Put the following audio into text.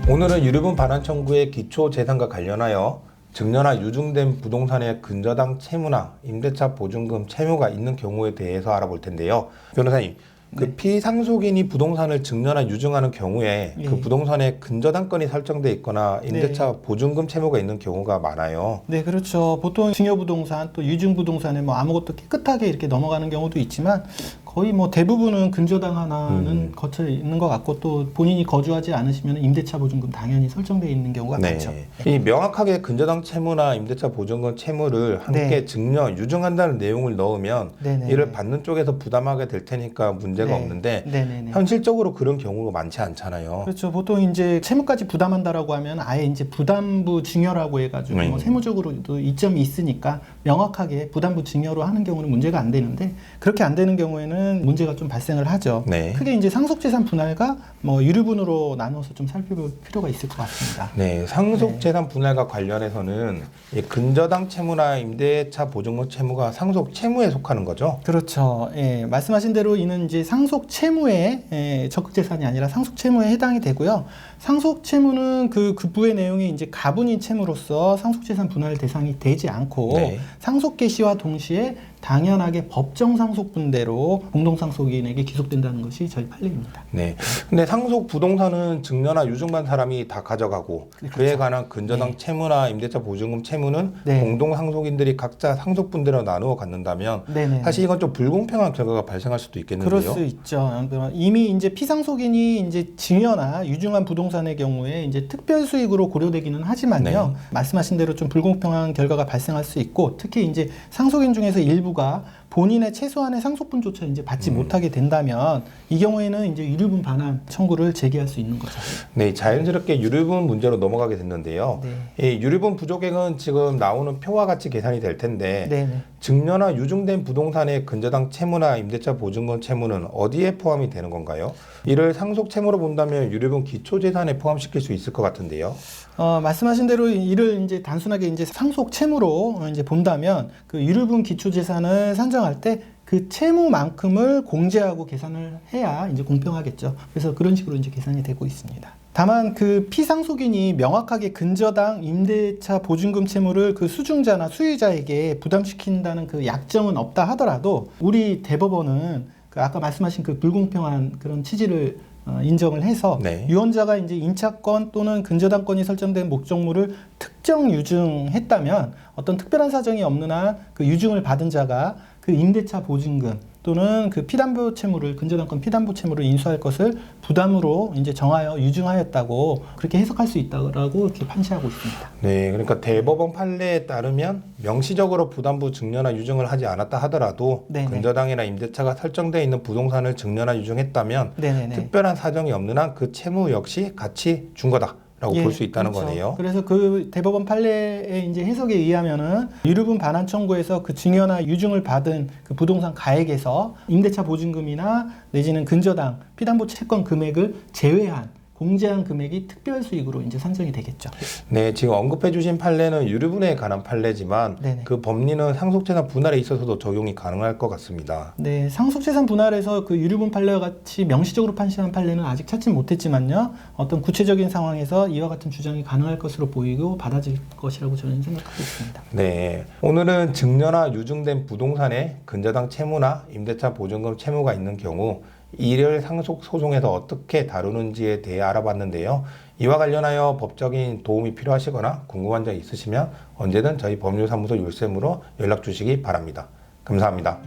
오늘은 유류분 반환 청구의 기초재산과 관련하여 증여나 유증된 부동산의 근저당 채무나 임대차 보증금 채무가 있는 경우에 대해서 알아볼 텐데요. 변호사님, 그 피상속인이 부동산을 증여나 유증하는 경우에 그 부동산에 근저당권이 설정돼 있거나 임대차 보증금 채무가 있는 경우가 많아요. 네, 그렇죠. 보통 증여부동산 또 유증부동산에 뭐 아무것도 깨끗하게 이렇게 넘어가는 경우도 있지만 거의 뭐 대부분은 근저당 하나는 거쳐 있는 것 같고 또 본인이 거주하지 않으시면 임대차 보증금 당연히 설정되어 있는 경우가 많죠. 이 명확하게 근저당 채무나 임대차 보증금 채무를 함께 증여, 유증한다는 내용을 넣으면 이를 받는 쪽에서 부담하게 될 테니까 문제가 없는데 현실적으로 그런 경우가 많지 않잖아요. 그렇죠. 보통 이제 채무까지 부담한다라고 하면 아예 이제 부담부 증여라고 해가지고 뭐 세무적으로도 이점이 있으니까 명확하게 부담부 증여로 하는 경우는 문제가 안 되는데 그렇게 안 되는 경우에는 문제가 좀 발생을 하죠. 크게 이제 상속재산 분할과 뭐 유류분으로 나눠서 좀 살펴볼 필요가 있을 것 같습니다. 네, 상속재산 분할과 관련해서는 이 근저당 채무나 임대차 보증금 채무가 상속 채무에 속하는 거죠? 그렇죠. 예, 말씀하신 대로 이는 이제 상속 채무에 적극재산이 아니라 상속 채무에 해당이 되고요. 상속 채무는 그 급부의 내용이 이제 가분인 채무로서 상속재산 분할 대상이 되지 않고 상속 개시와 동시에 당연하게 법정 상속분대로 공동상속인에게 기속된다는 것이 저희 판례입니다. 네. 근데 상속 부동산은 증여나 유증받은 사람이 다 가져가고 그에 관한 근저당 채무나 임대차 보증금 채무는 공동상속인들이 각자 상속분대로 나누어 갖는다면 사실 이건 좀 불공평한 결과가 발생할 수도 있겠는데요. 그럴 수 있죠. 이미 이제 피상속인이 이제 증여나 유증한 부동산의 경우에 이제 특별 수익으로 고려되기는 하지만요. 말씀하신 대로 좀 불공평한 결과가 발생할 수 있고 특히 이제 상속인 중에서 일부가 본인의 최소한의 상속분조차 이제 받지 못하게 된다면 이 경우에는 이제 유류분 반환 청구를 제기할 수 있는 거죠. 네, 자연스럽게 유류분 문제로 넘어가게 됐는데요. 이 유류분 부족액은 지금 나오는 표와 같이 계산이 될 텐데 증여나 유증된 부동산의 근저당 채무나 임대차 보증금 채무는 어디에 포함이 되는 건가요? 이를 상속 채무로 본다면 유류분 기초재산에 포함시킬 수 있을 것 같은데요. 말씀하신 대로 이를 이제 단순하게 이제 상속 채무로 이제 본다면 그 유류분 기초재산을 산정할 때 그 채무만큼을 공제하고 계산을 해야 이제 공평하겠죠. 그래서 그런 식으로 이제 계산이 되고 있습니다. 다만 그 피상속인이 명확하게 근저당 임대차 보증금 채무를 그 수증자나 수유자에게 부담시킨다는 그 약정은 없다 하더라도 우리 대법원은 그 아까 말씀하신 그 불공평한 그런 취지를 인정을 해서 유언자가 이제 인차권 또는 근저당권이 설정된 목적물을 특정 유증했다면 어떤 특별한 사정이 없는 한 그 유증을 받은 자가 그 임대차 보증금 또는 그 피담보 채무를 근저당권 피담보 채무를 인수할 것을 부담으로 이제 정하여 유증하였다고 그렇게 해석할 수 있다고 이렇게 판시하고 있습니다. 네, 그러니까 대법원 판례에 따르면 명시적으로 부담부 증여나 유증을 하지 않았다 하더라도 근저당이나 임대차가 설정되어 있는 부동산을 증여나 유증했다면 특별한 사정이 없는 한 그 채무 역시 같이 준 거다. 라고 볼 수 있다는 거네요. 그래서 그 대법원 판례의 이제 해석에 의하면은 유류분 반환 청구에서 그 증여나 유증을 받은 그 부동산 가액에서 임대차 보증금이나 내지는 근저당 피담보 채권 금액을 제외한 공제한 금액이 특별 수익으로 이제 산정이 되겠죠. 네, 지금 언급해 주신 판례는 유류분에 관한 판례지만 그 법리는 상속재산 분할에 있어서도 적용이 가능할 것 같습니다. 네, 상속재산 분할에서 그 유류분 판례와 같이 명시적으로 판시한 판례는 아직 찾지 못했지만요. 어떤 구체적인 상황에서 이와 같은 주장이 가능할 것으로 보이고 받아질 것이라고 저는 생각하고 있습니다. 네, 오늘은 증여나 유증된 부동산에 근저당 채무나 임대차 보증금 채무가 있는 경우 이를 상속 소송에서 어떻게 다루는지에 대해 알아봤는데요. 이와 관련하여 법적인 도움이 필요하시거나 궁금한 점 있으시면 언제든 저희 법률사무소 율쌤으로 연락 주시기 바랍니다. 감사합니다.